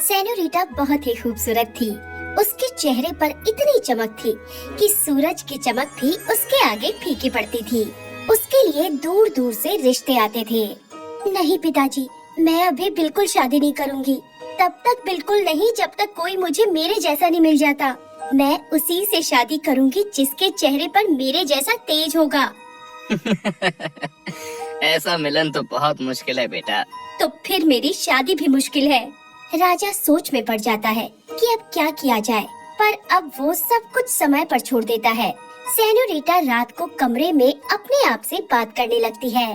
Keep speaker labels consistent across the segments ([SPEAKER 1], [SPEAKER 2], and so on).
[SPEAKER 1] Senorita बहुत ही खूबसूरत थी। उसके चेहरे पर इतनी चमक थी कि सूरज की चमक भी उसके आगे फीकी पड़ती थी। उसके लिए दूर दूर से रिश्ते आते थे। नहीं पिताजी, मैं अभी बिल्कुल शादी नहीं करूंगी। तब तक बिल्कुल नहीं जब तक कोई मुझे मेरे जैसा नहीं मिल जाता। मैं उसी से शादी करूंगी जिसके चेहरे पर मेरे जैसा तेज होगा।
[SPEAKER 2] ऐसा मिलन तो बहुत मुश्किल है बेटा।
[SPEAKER 1] तो फिर मेरी शादी भी मुश्किल है। राजा सोच में पड़ जाता है कि अब क्या किया जाए, पर अब वो सब कुछ समय पर छोड़ देता है। सेनोरिटा रात को कमरे में अपने आप से बात करने लगती है।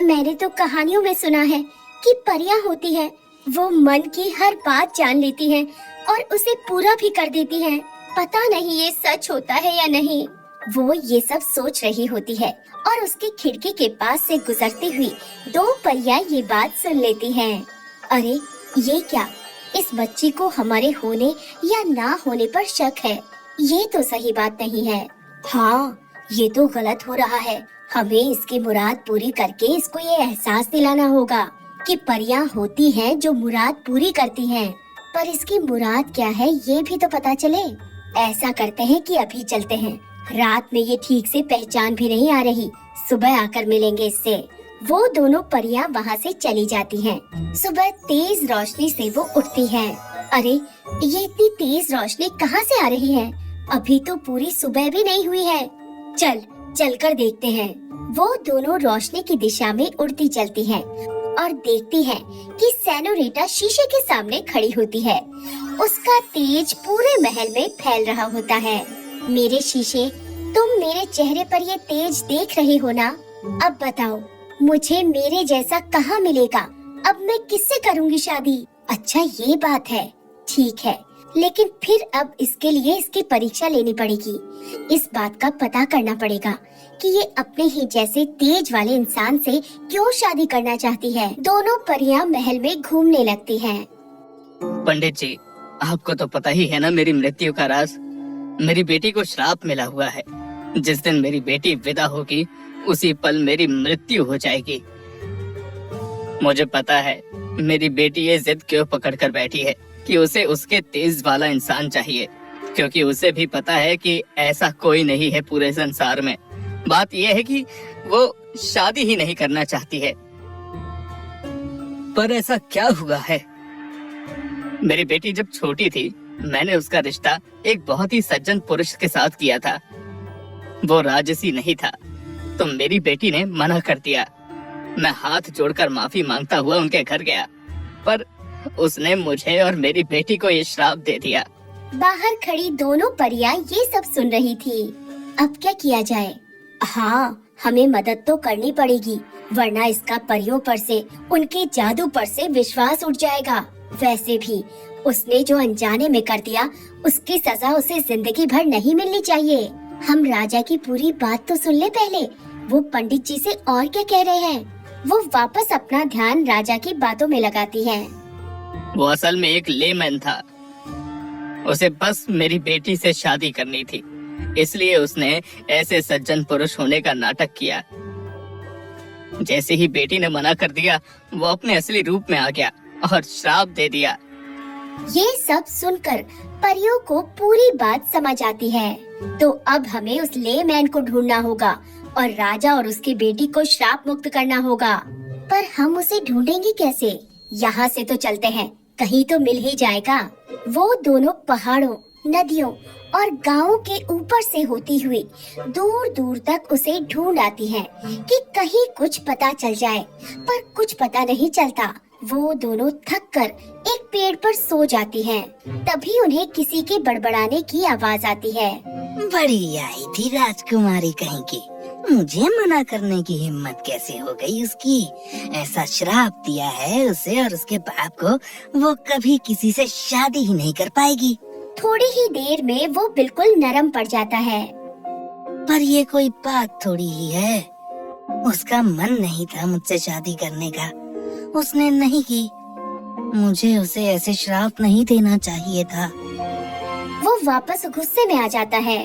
[SPEAKER 1] मैंने तो कहानियों में सुना है कि परियां होती हैं, वो मन की हर बात जान लेती हैं और उसे पूरा भी कर देती हैं। पता नहीं ये सच होता है या नहीं। वो ये सब सोच रही होती है और उसकी खिड़की के पास से गुजरती हुई दो परियां ये बात सुन लेती हैं। अरे ये क्या, इस बच्ची को हमारे होने या ना होने पर शक है। ये तो सही बात नहीं है। हाँ, ये तो गलत हो रहा है। हमें इसकी मुराद पूरी करके इसको ये एहसास दिलाना होगा कि परियां होती हैं जो मुराद पूरी करती हैं। पर इसकी मुराद क्या है ये भी तो पता चले। ऐसा करते हैं कि अभी चलते हैं। रात में ये ठीक से पहचान भी नहीं आ रही। सुबह आकर मिलेंगे इससे। वो दोनों परियां वहाँ से चली जाती हैं। सुबह तेज रोशनी से वो उठती हैं। अरे ये इतनी तेज रोशनी कहाँ से आ रही है? अभी तो पूरी सुबह भी नहीं हुई है। चल कर देखते हैं। वो दोनों रोशनी की दिशा में उड़ती चलती हैं और देखती हैं कि सेनोरिटा शीशे के सामने खड़ी होती है। उसका तेज पूरे महल में फैल रहा होता है। मेरे शीशे, तुम मेरे चेहरे पर ये तेज देख रहे हो ना? अब बताओ, मुझे मेरे जैसा कहाँ मिलेगा? अब मैं किससे करूँगी शादी? अच्छा ये बात है, ठीक है, लेकिन फिर अब इसके लिए इसकी परीक्षा लेनी पड़ेगी। इस बात का पता करना पड़ेगा कि ये अपने ही जैसे तेज वाले इंसान से क्यों शादी करना चाहती है। दोनों परियां महल में घूमने लगती हैं।
[SPEAKER 2] पंडित जी, आपको तो पता ही है ना मेरी मृत्यु का राज। मेरी बेटी को श्राप मिला हुआ है। जिस दिन मेरी बेटी विदा होगी उसी पल मेरी मृत्यु हो जाएगी। मुझे पता है मेरी बेटी ये जिद क्यों पकड़ कर बैठी है कि उसे उसके तेज वाला इंसान चाहिए, क्योंकि उसे भी पता है कि ऐसा कोई नहीं है पूरे संसार में। बात यह है कि वो शादी ही नहीं करना चाहती है। पर ऐसा क्या हुआ है? मेरी बेटी जब छोटी थी मैंने उसका रिश्ता एक बहुत ही सज्जन पुरुष के साथ किया था। वो राजसी नहीं था तो मेरी बेटी ने मना कर दिया। मैं हाथ जोड़कर माफी मांगता हुआ उनके घर गया, पर उसने मुझे और मेरी बेटी को ये श्राप दे दिया।
[SPEAKER 1] बाहर खड़ी दोनों परियां ये सब सुन रही थी। अब क्या किया जाए? हाँ, हमें मदद तो करनी पड़ेगी, वरना इसका परियों पर से, उनके जादू पर से विश्वास उठ जाएगा। वैसे भी उसने जो अनजाने में कर दिया उसकी सजा उसे जिंदगी भर नहीं मिलनी चाहिए। हम राजा की पूरी बात तो सुन ले पहले। वो पंडित जी से और क्या कह रहे हैं? वो वापस अपना ध्यान राजा की बातों में लगाती है।
[SPEAKER 2] वो असल में एक लेमैन था। उसे बस मेरी बेटी से शादी करनी थी, इसलिए उसने ऐसे सज्जन पुरुष होने का नाटक किया। जैसे ही बेटी ने मना कर दिया वो अपने असली रूप में आ गया और श्राप दे दिया।
[SPEAKER 1] ये सब सुनकर परियों को पूरी बात समझ आती है। तो अब हमें उस लेमैन को ढूंढना होगा और राजा और उसकी बेटी को श्राप मुक्त करना होगा। पर हम उसे ढूंढेंगे कैसे? यहाँ से तो चलते हैं, कहीं तो मिल ही जाएगा। वो दोनों पहाड़ों, नदियों और गांवों के ऊपर से होती हुई दूर दूर तक उसे ढूंढ आती हैं कि कहीं कुछ पता चल जाए, पर कुछ पता नहीं चलता। वो दोनों थक कर एक पेड़ पर सो जाती हैं। तभी उन्हें किसी के बड़बड़ाने की आवाज आती है।
[SPEAKER 3] बड़ी आई थी राजकुमारी कहीं की, मुझे मना करने की हिम्मत कैसे हो गई उसकी? ऐसा श्राप दिया है उसे और उसके बाप को, वो कभी किसी से शादी ही नहीं कर पाएगी।
[SPEAKER 1] थोड़ी ही देर में वो बिल्कुल नरम पड़ जाता है।
[SPEAKER 3] पर ये कोई बात थोड़ी ही है। उसका मन नहीं था मुझसे शादी करने का, उसने नहीं की। मुझे उसे ऐसे श्राप नहीं देना चाहिए था।
[SPEAKER 1] वो वापस गुस्से में आ जाता है।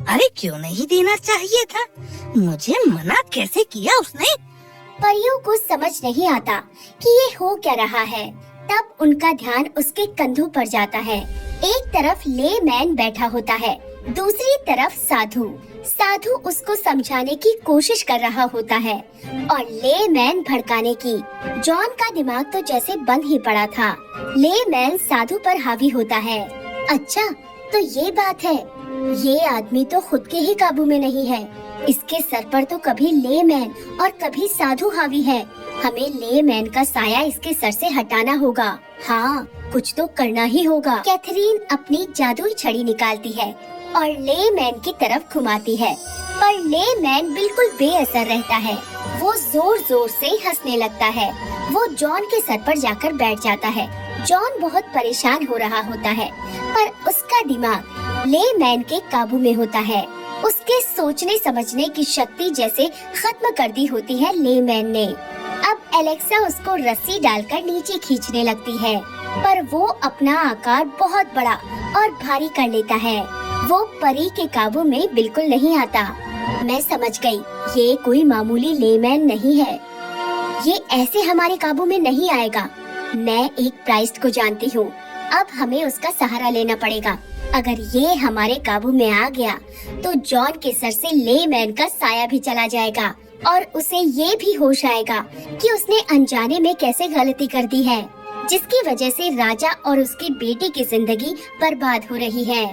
[SPEAKER 3] अरे क्यों नहीं देना चाहिए था? मुझे मना कैसे किया उसने?
[SPEAKER 1] परियों को समझ नहीं आता कि ये हो क्या रहा है। तब उनका ध्यान उसके कंधों पर जाता है। एक तरफ ले मैन बैठा होता है, दूसरी तरफ साधु। साधु उसको समझाने की कोशिश कर रहा होता है और ले मैन भड़काने की। जॉन का दिमाग तो जैसे बंद ही पड़ा था। ले मैन साधु पर हावी होता है। अच्छा, तो ये बात है, ये आदमी तो खुद के ही काबू में नहीं है। इसके सर पर तो कभी ले मैन और कभी साधु हावी है। हमें ले मैन का साया इसके सर से हटाना होगा। हाँ, कुछ तो करना ही होगा। कैथरीन अपनी जादुई छड़ी निकालती है और ले मैन की तरफ घुमाती है, पर ले मैन बिल्कुल बेअसर रहता है। वो जोर जोर से हंसने लगता है। वो जॉन के सर पर जाकर बैठ जाता है। जॉन बहुत परेशान हो रहा होता है, पर उसका दिमाग ले मैन के काबू में होता है। उसके सोचने समझने की शक्ति जैसे खत्म कर दी होती है ले मैन ने। अब एलेक्सा उसको रस्सी डालकर नीचे खींचने लगती है, पर वो अपना आकार बहुत बड़ा और भारी कर लेता है। वो परी के काबू में बिल्कुल नहीं आता। मैं समझ गई, ये कोई मामूली लेमैन नहीं है। ये ऐसे हमारे काबू में नहीं आएगा। मैं एक प्राइस्ट को जानती हूँ। अब हमें उसका सहारा लेना पड़ेगा। अगर ये हमारे काबू में आ गया तो जॉन के सर से लेमैन का साया भी चला जाएगा और उसे ये भी होश आएगा कि उसने अनजाने में कैसे गलती कर दी है, जिसकी वजह से राजा और उसकी बेटी की जिंदगी बर्बाद हो रही है।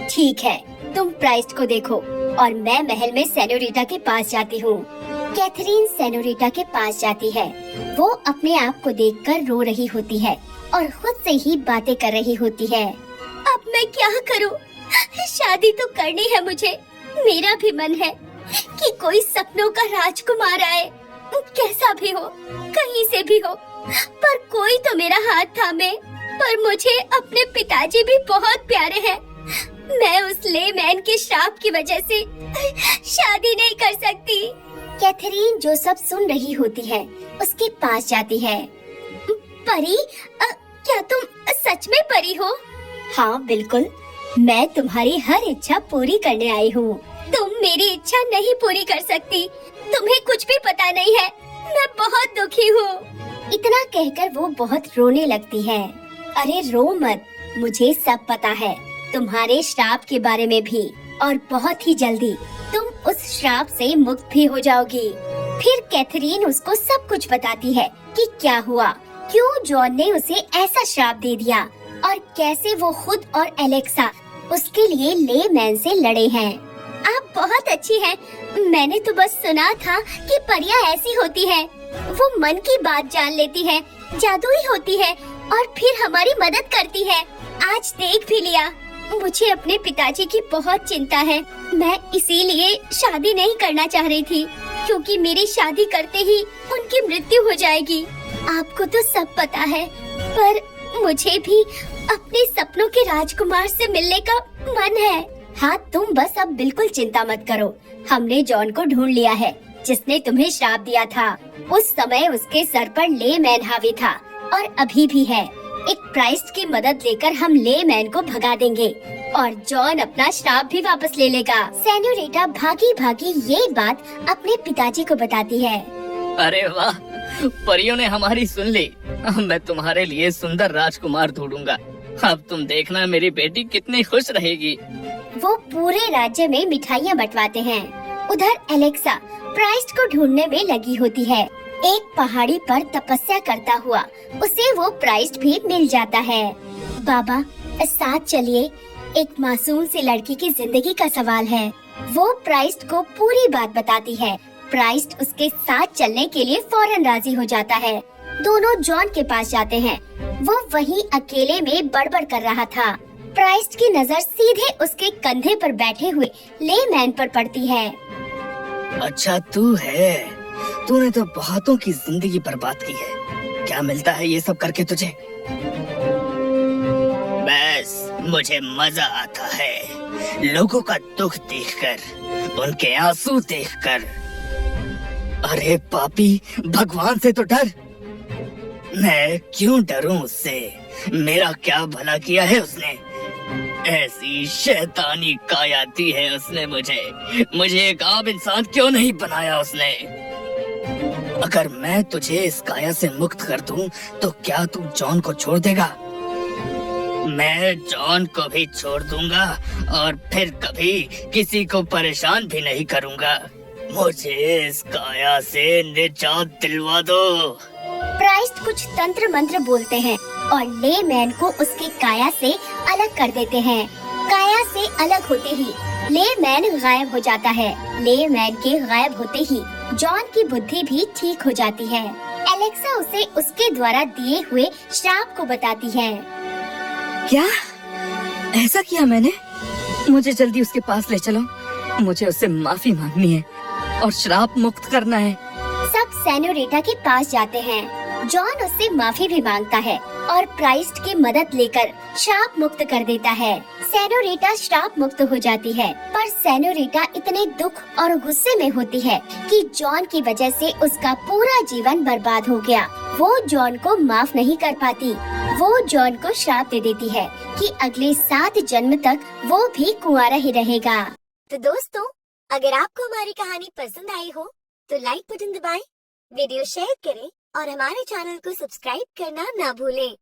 [SPEAKER 1] ठीक है, तुम प्राइस्ट को देखो और मैं महल में सेनोरिटा के पास जाती हूँ। कैथरीन सेनोरिटा के पास जाती है। वो अपने आप को देखकर रो रही होती है और खुद से ही बातें कर रही होती है। अब मैं क्या करूँ? शादी तो करनी है मुझे। मेरा भी मन है कि कोई सपनों का राजकुमार आए, कैसा भी हो, कहीं से भी हो, पर कोई तो मेरा हाथ थामे। पर मुझे अपने पिताजी भी बहुत प्यारे हैं। मैं उस लेमैन के श्राप की वजह से शादी नहीं कर सकती। कैथरीन जो सब सुन रही होती है उसके पास जाती है। परी, क्या तुम सच में परी हो? हाँ बिल्कुल, मैं तुम्हारी हर इच्छा पूरी करने आई हूँ। तुम मेरी इच्छा नहीं पूरी कर सकती। तुम्हें कुछ भी पता नहीं है। मैं बहुत दुखी हूँ। इतना कहकर वो बहुत रोने लगती है। अरे रो मत, मुझे सब पता है, तुम्हारे श्राप के बारे में भी, और बहुत ही जल्दी तुम उस श्राप से मुक्त भी हो जाओगी। फिर कैथरीन उसको सब कुछ बताती है कि क्या हुआ, क्यों जॉन ने उसे ऐसा श्राप दे दिया और कैसे वो खुद और एलेक्सा उसके लिए लेमैन से लड़े हैं। आप बहुत अच्छी हैं। मैंने तो बस सुना था कि परियां ऐसी होती हैं। वो मन की बात जान लेती है, जादुई होती है और फिर हमारी मदद करती है। आज देख भी लिया। मुझे अपने पिताजी की बहुत चिंता है। मैं इसीलिए शादी नहीं करना चाह रही थी, क्योंकि मेरी शादी करते ही उनकी मृत्यु हो जाएगी। आपको तो सब पता है, पर मुझे भी अपने सपनों के राजकुमार से मिलने का मन है। हाँ, तुम बस अब बिल्कुल चिंता मत करो। हमने जॉन को ढूंढ लिया है, जिसने तुम्हें श्राप दिया था। उस समय उसके सर पर लेमैन हावी था और अभी भी है। एक प्राइस्ट की मदद लेकर हम लेमैन को भगा देंगे और जॉन अपना श्राप भी वापस ले लेगा। सेन्योरिटा भागी भागी ये बात अपने पिताजी को बताती है।
[SPEAKER 2] अरे वाह, परियों ने हमारी सुन ली। मैं तुम्हारे लिए सुंदर राजकुमार ढूंढूंगा। अब तुम देखना मेरी बेटी कितनी खुश रहेगी।
[SPEAKER 1] वो पूरे राज्य में मिठाइयाँ बंटवाते हैं। उधर एलेक्सा प्राइस्ट को ढूंढने में लगी होती है। एक पहाड़ी पर तपस्या करता हुआ उसे वो प्राइस्ट भी मिल जाता है। बाबा, साथ चलिए, एक मासूम सी लड़की की जिंदगी का सवाल है। वो प्राइस्ट को पूरी बात बताती है। प्राइस्ट उसके साथ चलने के लिए फौरन राजी हो जाता है। दोनों जॉन के पास जाते हैं। वो वहीं अकेले में बड़बड़ कर रहा था। प्राइस्ट की नजर सीधे उसके कंधे पर बैठे हुए लेमैन पर पड़ती है।
[SPEAKER 2] अच्छा तू है, तूने तो बहुतों की जिंदगी बर्बाद की है। क्या मिलता है ये सब करके तुझे? बस मुझे मजा आता है लोगों का दुख देखकर, उनके आंसू देखकर। अरे पापी, भगवान से तो डर। मैं क्यों डरूं उससे? मेरा क्या भला किया है उसने? ऐसी शैतानी काया दी है उसने मुझे एक आम इंसान क्यों नहीं बनाया उसने? अगर मैं तुझे इस काया से मुक्त कर दूं, तो क्या तू जॉन को छोड़ देगा? मैं जॉन को भी छोड़ दूंगा और फिर कभी किसी को परेशान भी नहीं करूंगा। मुझे इस काया से निजात दिलवा दो।
[SPEAKER 1] प्राइस्ट कुछ तंत्र मंत्र बोलते हैं और ले मैन को उसके काया से अलग कर देते हैं। काया से अलग होते ही ले मैन गायब हो जाता है। ले मैन के गायब होते ही जॉन की बुद्धि भी ठीक हो जाती है। एलेक्सा उसे उसके द्वारा दिए हुए श्राप को बताती है।
[SPEAKER 3] क्या ऐसा किया मैंने? मुझे जल्दी उसके पास ले चलो। मुझे उससे माफी मांगनी है और श्राप मुक्त करना है।
[SPEAKER 1] सब सेनोरिटा के पास जाते हैं। जॉन उससे माफी भी मांगता है और प्राइस्ट की मदद लेकर श्राप मुक्त कर देता है। सेनोरिटा श्राप मुक्त हो जाती है, पर सेनोरिटा इतने दुख और गुस्से में होती है कि जॉन की वजह से उसका पूरा जीवन बर्बाद हो गया। वो जॉन को माफ नहीं कर पाती। वो जॉन को श्राप दे देती है कि अगले 7 जन्म तक वो भी कुंवारा ही रहेगा।
[SPEAKER 4] तो दोस्तों, अगर आपको हमारी कहानी पसंद आई हो तो लाइक बटन दबाएं, वीडियो शेयर करें और हमारे चैनल को सब्सक्राइब करना ना भूलें।